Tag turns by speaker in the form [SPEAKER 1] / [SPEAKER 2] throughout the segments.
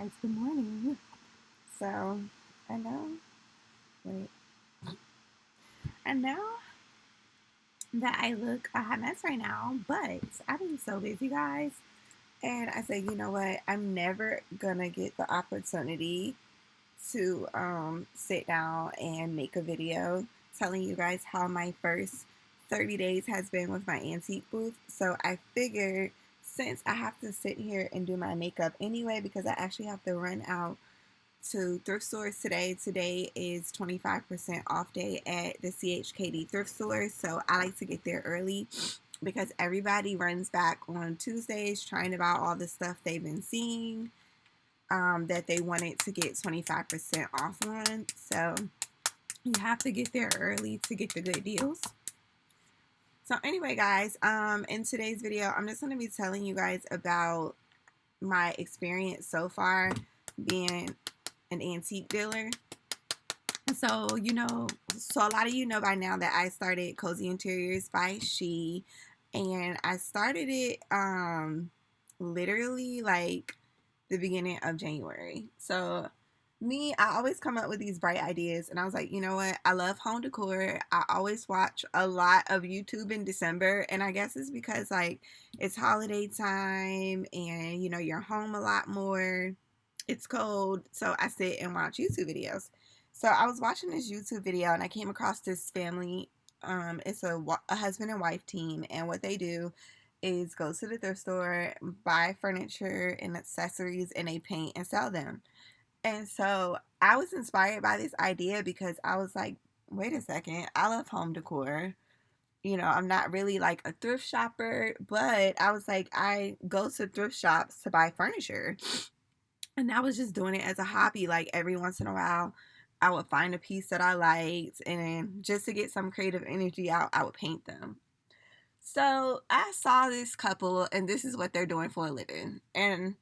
[SPEAKER 1] guys, good morning. So, I know, wait, I know that I look a hot mess right now, but I've been so busy, guys. And I said, you know what? I'm never gonna get the opportunity to sit down and make a video telling you guys how my first 30 days has been with my antique booth. So I figured since I have to sit here and do my makeup anyway, because I actually have to run out to thrift stores today. Today is 25% off day at the CHKD thrift store. So I like to get there early because everybody runs back on Tuesdays trying to buy all the stuff they've been seeing that they wanted to get 25% off on. So you have to get there early to get the good deals. So anyway, guys, in today's video, I'm just going to be telling you guys about my experience so far being an antique dealer. So, so a lot of you know by now that I started Cozy Interiors by She, and I started it literally like the beginning of January. So I always come up with these bright ideas, and I was like, you know what? I love home decor. I always watch a lot of YouTube in December, and I guess it's because like it's holiday time and you're home a lot more. It's cold, so I sit and watch YouTube videos. So I was watching this YouTube video and I came across this family. It's a husband and wife team, and what they do is go to the thrift store, buy furniture and accessories, and they paint and sell them. And so I was inspired by this idea because I was like, wait a second, I love home decor. I'm not really like a thrift shopper, but I was like, I go to thrift shops to buy furniture. And I was just doing it as a hobby. Like every once in a while, I would find a piece that I liked, and then just to get some creative energy out, I would paint them. So I saw this couple, and this is what they're doing for a living. And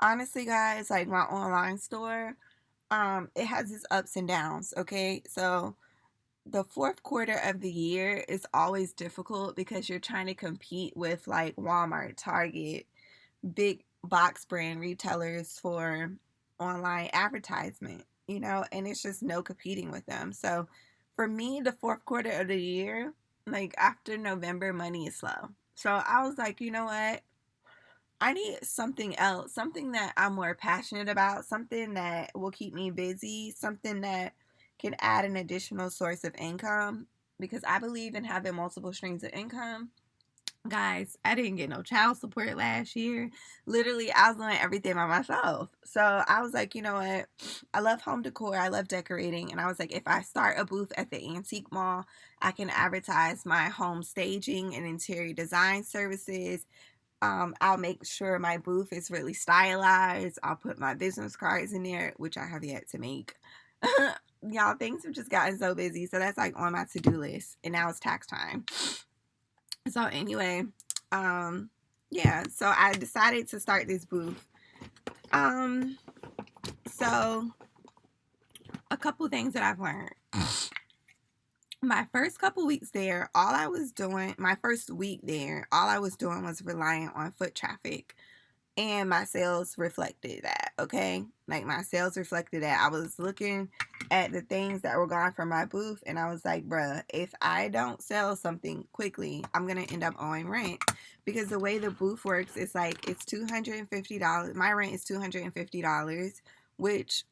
[SPEAKER 1] honestly, guys, like my online store, it has its ups and downs. Okay, so the fourth quarter of the year is always difficult because you're trying to compete with like Walmart, Target, big box brand retailers for online advertisement, and it's just no competing with them. So for me, the fourth quarter of the year, like after November, money is slow. So I was like, you know what? I need something else, something that I'm more passionate about, something that will keep me busy, something that can add an additional source of income, because I believe in having multiple streams of income. Guys, I didn't get no child support last year. Literally, I was doing everything by myself. So I was like, you know what? I love home decor. I love decorating. And I was like, if I start a booth at the antique mall, I can advertise my home staging and interior design services. I'll make sure my booth is really stylized. I'll put my business cards in there, which I have yet to make. Y'all, things have just gotten so busy. So that's like on my to-do list. And now it's tax time. So anyway, yeah, so I decided to start this booth. So a couple things that I've learned. My first couple weeks there, my first week there, all I was doing was relying on foot traffic. And my sales reflected that, okay? Like my sales reflected that. I was looking at the things that were gone from my booth, and I was like, bruh, if I don't sell something quickly, I'm going to end up owing rent. Because the way the booth works is like it's $250. My rent is $250, which,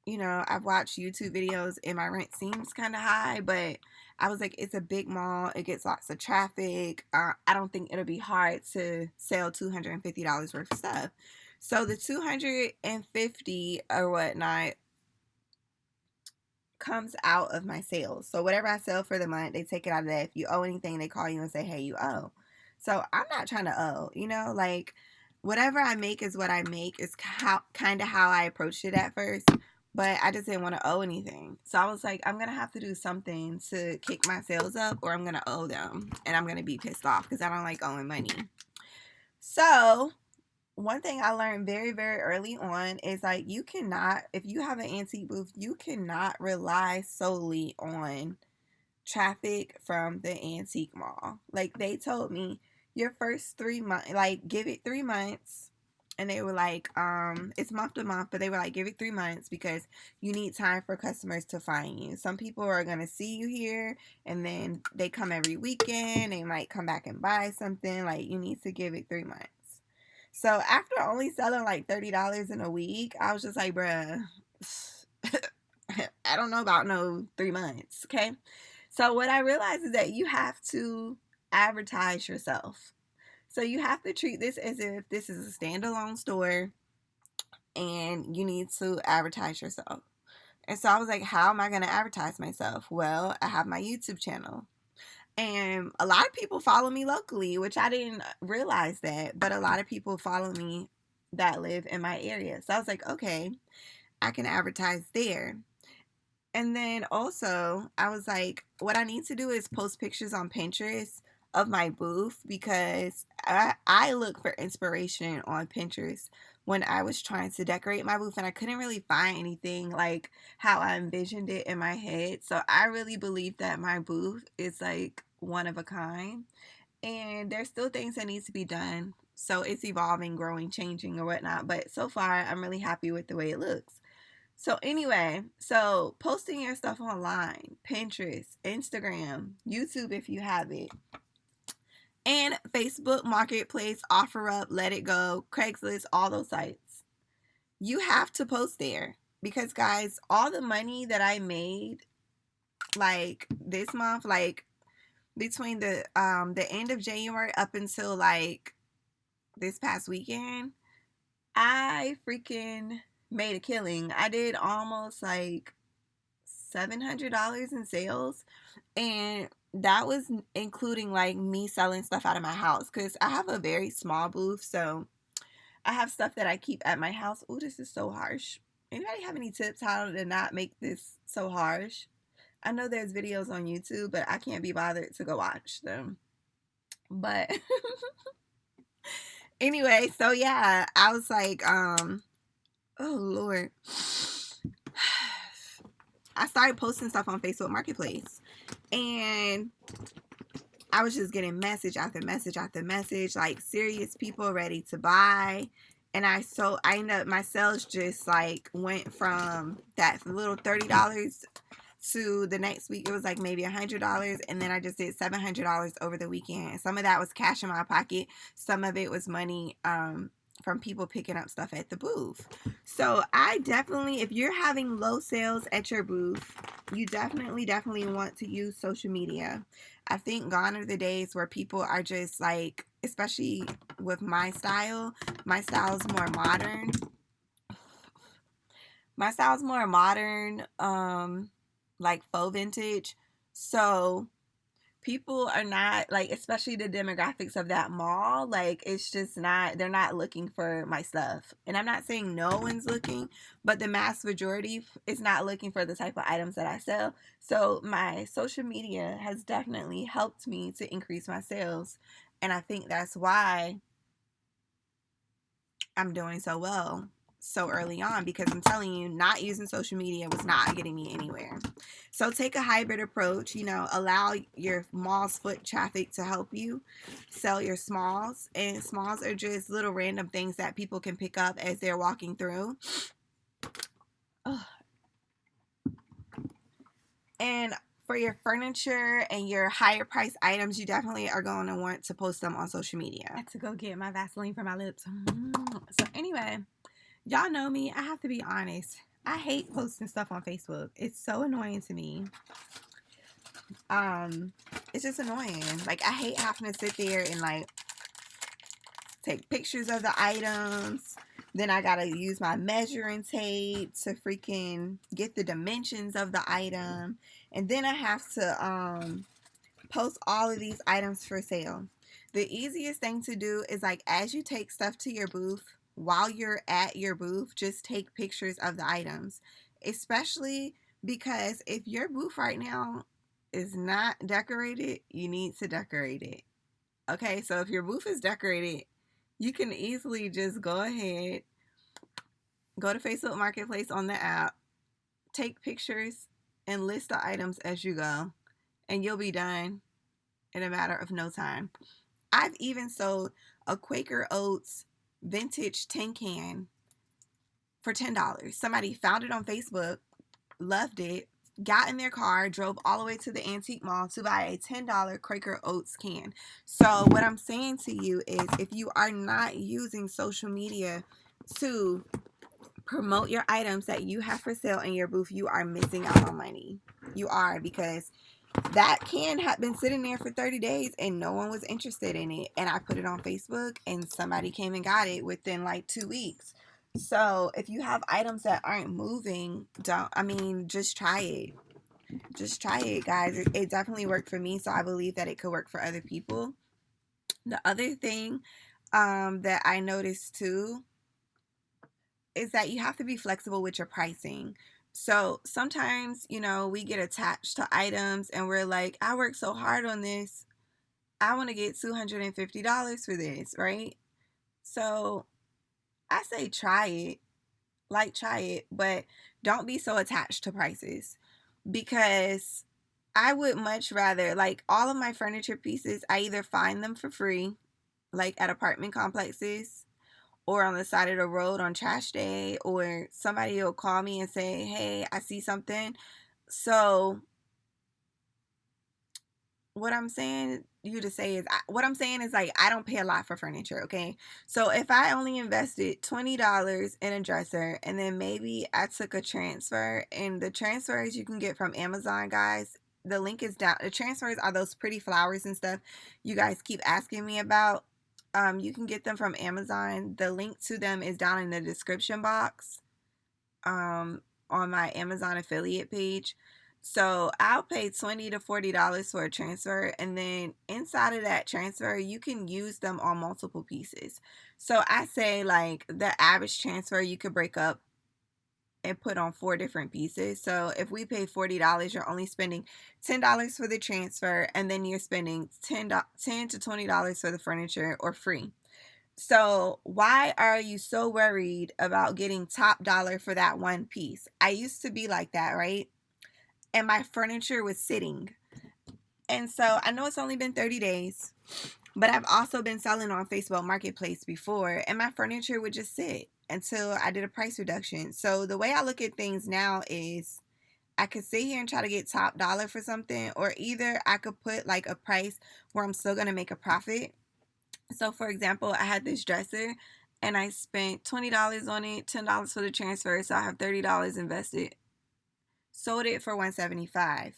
[SPEAKER 1] I've watched YouTube videos and my rent seems kind of high, but I was like, it's a big mall. It gets lots of traffic. I don't think it'll be hard to sell $250 worth of stuff. So the $250 or whatnot comes out of my sales. So whatever I sell for the month, they take it out of that. If you owe anything, they call you and say, hey, you owe. So I'm not trying to owe, like whatever I make is what I make is kind of how I approached it at first. But I just didn't want to owe anything. So I was like, I'm going to have to do something to kick my sales up, or I'm going to owe them. And I'm going to be pissed off because I don't like owing money. So one thing I learned very, very early on is like if you have an antique booth, you cannot rely solely on traffic from the antique mall. Like they told me, your first 3 months, like give it 3 months. And they were like, it's month to month, but they were like, give it 3 months because you need time for customers to find you. Some people are going to see you here and then they come every weekend. They might come back and buy something. Like, you need to give it 3 months. So after only selling like $30 in a week, I was just like, bruh, I don't know about no 3 months. Okay. So what I realized is that you have to advertise yourself. So you have to treat this as if this is a standalone store and you need to advertise yourself. And so I was like, how am I going to advertise myself? Well, I have my YouTube channel. And a lot of people follow me locally, which I didn't realize that, but a lot of people follow me that live in my area. So I was like, okay, I can advertise there. And then also, I was like, what I need to do is post pictures on Pinterest of my booth because I look for inspiration on Pinterest when I was trying to decorate my booth and I couldn't really find anything like how I envisioned it in my head. So I really believe that my booth is like one of a kind and there's still things that need to be done. So it's evolving, growing, changing or whatnot. But so far, I'm really happy with the way it looks. So anyway, so posting your stuff online, Pinterest, Instagram, YouTube if you have it, and Facebook Marketplace, OfferUp, Let It Go, Craigslist, all those sites. You have to post there because guys, all the money that I made like this month, like between the end of January up until like this past weekend, I freaking made a killing. I did almost like $700 in sales, and that was including like me selling stuff out of my house because I have a very small booth, so I have stuff that I keep at my house. Oh, this is so harsh. Anybody have any tips how to not make this so harsh? I know there's videos on YouTube, but I can't be bothered to go watch them. But anyway, so yeah, I was like, oh Lord. I started posting stuff on Facebook Marketplace and I was just getting message after message after message, like serious people ready to buy. And I ended up, my sales just like went from that little $30 to the next week it was like maybe $100, and then I just did $700 over the weekend. Some of that was cash in my pocket, some of it was money from people picking up stuff at the booth. So I definitely, if you're having low sales at your booth, you definitely want to use social media. I think gone are the days where people are just like, especially with my style is more modern. My style's more modern, like faux vintage. So people are not like, especially the demographics of that mall, like it's just not, they're not looking for my stuff. And I'm not saying no one's looking, but the mass majority is not looking for the type of items that I sell. So my social media has definitely helped me to increase my sales. And I think that's why I'm doing so well so early on, because I'm telling you, not using social media was not getting me anywhere. So take a hybrid approach, allow your mall's foot traffic to help you sell your smalls. And smalls are just little random things that people can pick up as they're walking through. Oh. And for your furniture and your higher price items, you definitely are going to want to post them on social media. I had to go get my Vaseline for my lips. So anyway, y'all know me. I have to be honest. I hate posting stuff on Facebook. It's so annoying to me. It's just annoying. Like, I hate having to sit there and like take pictures of the items. Then I gotta use my measuring tape to freaking get the dimensions of the item. And then I have to post all of these items for sale. The easiest thing to do is like, as you take stuff to your booth, while you're at your booth, just take pictures of the items. Especially because if your booth right now is not decorated, you need to decorate it. Okay, so if your booth is decorated, you can easily just go ahead, go to Facebook Marketplace on the app, take pictures, and list the items as you go, and you'll be done in a matter of no time. I've even sold a Quaker Oats vintage tin can for $10. Somebody found it on Facebook, loved it, got in their car, drove all the way to the antique mall to buy a $10 Quaker Oats can. So what I'm saying to you is, if you are not using social media to promote your items that you have for sale in your booth, you are missing out on money. You are, because that can have been sitting there for 30 days and no one was interested in it. And I put it on Facebook and somebody came and got it within like 2 weeks. So if you have items that aren't moving, just try it. Just try it, guys. It definitely worked for me, so I believe that it could work for other people. The other thing that I noticed too is that you have to be flexible with your pricing. So sometimes, we get attached to items and we're like, I worked so hard on this. I want to get $250 for this, right? So I say try it. Try it, but don't be so attached to prices, because I would much rather, like, all of my furniture pieces, I either find them for free, like at apartment complexes, or on the side of the road on trash day, or somebody will call me and say, hey, I see something. So what I'm saying is like, I don't pay a lot for furniture, okay? So if I only invested $20 in a dresser, and then maybe I took a transfer, and the transfers you can get from Amazon, guys, the link is down. The transfers are those pretty flowers and stuff you guys keep asking me about. You can get them from Amazon. The link to them is down in the description box on my Amazon affiliate page. So I'll pay $20 to $40 for a transfer, and then inside of that transfer, you can use them on multiple pieces. So I say, like, the average transfer you could break up and put on 4 different pieces. So if we pay $40, you're only spending $10 for the transfer, and then you're spending $10 to $20 for the furniture, or free. So why are you so worried about getting top dollar for that one piece? I used to be like that, right? And my furniture was sitting. And so I know it's only been 30 days, but I've also been selling on Facebook Marketplace before, and my furniture would just sit until I did a price reduction. So the way I look at things now is, I could sit here and try to get top dollar for something, or either I could put like a price where I'm still going to make a profit. So for example, I had this dresser and I spent $20 on it, $10 for the transfer, so I have $30 invested. Sold it for $175.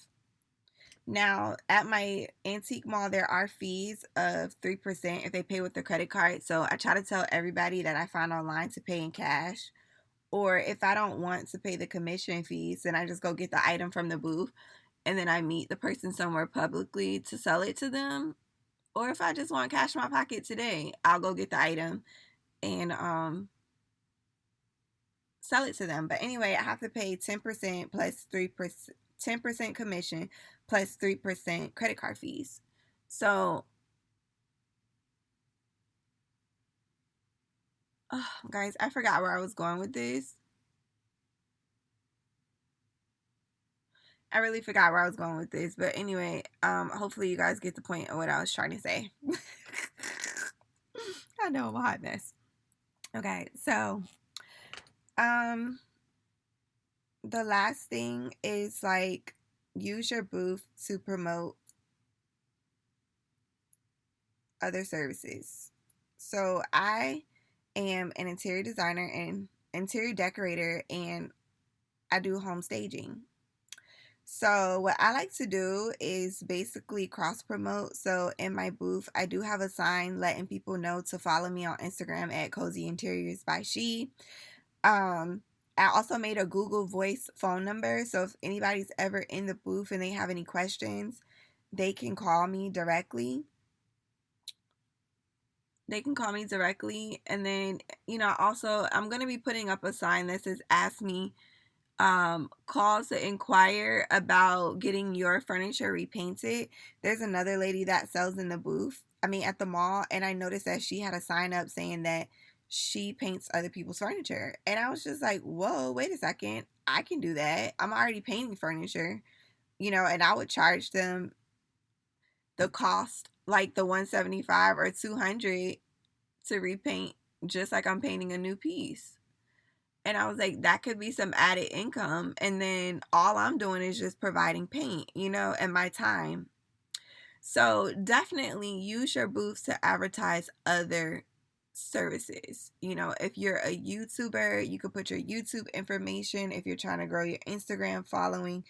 [SPEAKER 1] Now, at my antique mall, there are fees of 3% if they pay with their credit card. So I try to tell everybody that I find online to pay in cash. Or if I don't want to pay the commission fees, then I just go get the item from the booth, and then I meet the person somewhere publicly to sell it to them. Or if I just want cash in my pocket today, I'll go get the item and sell it to them. But anyway, I have to pay 10% plus 3%, 10% commission plus 3% credit card fees. So, guys, I forgot where I was going with this. I really forgot where I was going with this. But anyway, hopefully you guys get the point of what I was trying to say. I know I'm a hot mess. Okay, so the last thing is, like, use your booth to promote other services. So I am an interior designer and interior decorator, and I do home staging. So what I like to do is basically cross promote. So in my booth, I do have a sign letting people know to follow me on Instagram at Cozy Interiors by She. I also made a Google Voice phone number, so if anybody's ever in the booth and they have any questions, they can call me directly. And then, also, I'm going to be putting up a sign that says ask me, calls to inquire about getting your furniture repainted. There's another lady that sells in the booth, at the mall, and I noticed that she had a sign up saying that she paints other people's furniture. And I was just like, whoa, wait a second. I can do that. I'm already painting furniture, and I would charge them the cost, like the $175 or $200 to repaint just like I'm painting a new piece. And I was like, that could be some added income. And then all I'm doing is just providing paint, you know, and my time. So definitely use your booths to advertise other services. You know, if you're a YouTuber, you could put your YouTube information. If you're trying to grow your Instagram following,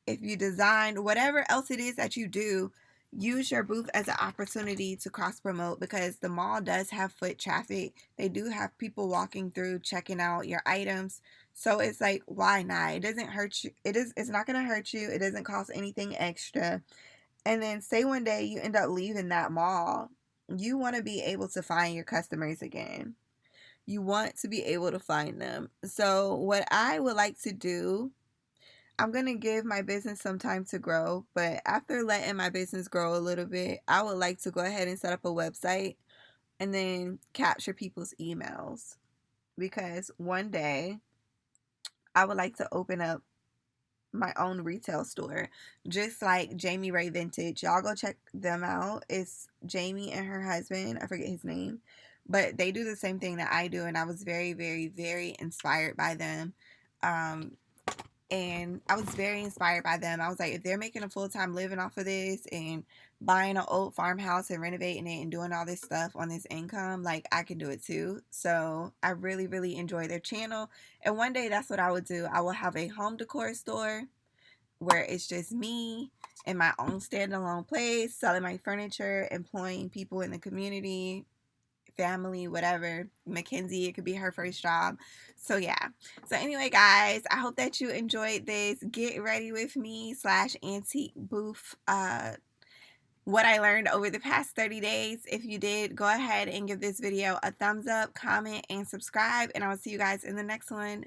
[SPEAKER 1] if you design, whatever else it is that you do, use your booth as an opportunity to cross promote, because the mall does have foot traffic. They do have people walking through checking out your items. So it's like, why not? It doesn't hurt you. It's not going to hurt you. It doesn't cost anything extra. And then say one day you end up leaving that mall, you want to be able to find your customers again. You want to be able to find them. So what I would like to do, I'm going to give my business some time to grow, but after letting my business grow a little bit, I would like to go ahead and set up a website and then capture people's emails, because one day I would like to open up my own retail store, just like Jamie Ray Vintage. Y'all go check them out. It's Jamie and her husband, I forget his name, but they do the same thing that I do, and I was very, very, very inspired by them. And I was very inspired by them. I was like, if they're making a full-time living off of this and buying an old farmhouse and renovating it and doing all this stuff on this income, like, I can do it too. So I really, really enjoy their channel. And one day that's what I would do. I will have a home decor store where it's just me in my own standalone place, selling my furniture, employing people in the community, family, whatever. Mackenzie, it could be her first job. So yeah. So anyway, guys, I hope that you enjoyed this get ready with me / antique booth what I learned over the past 30 days. If you did, go ahead and give this video a thumbs up, comment, and subscribe, and I'll see you guys in the next one.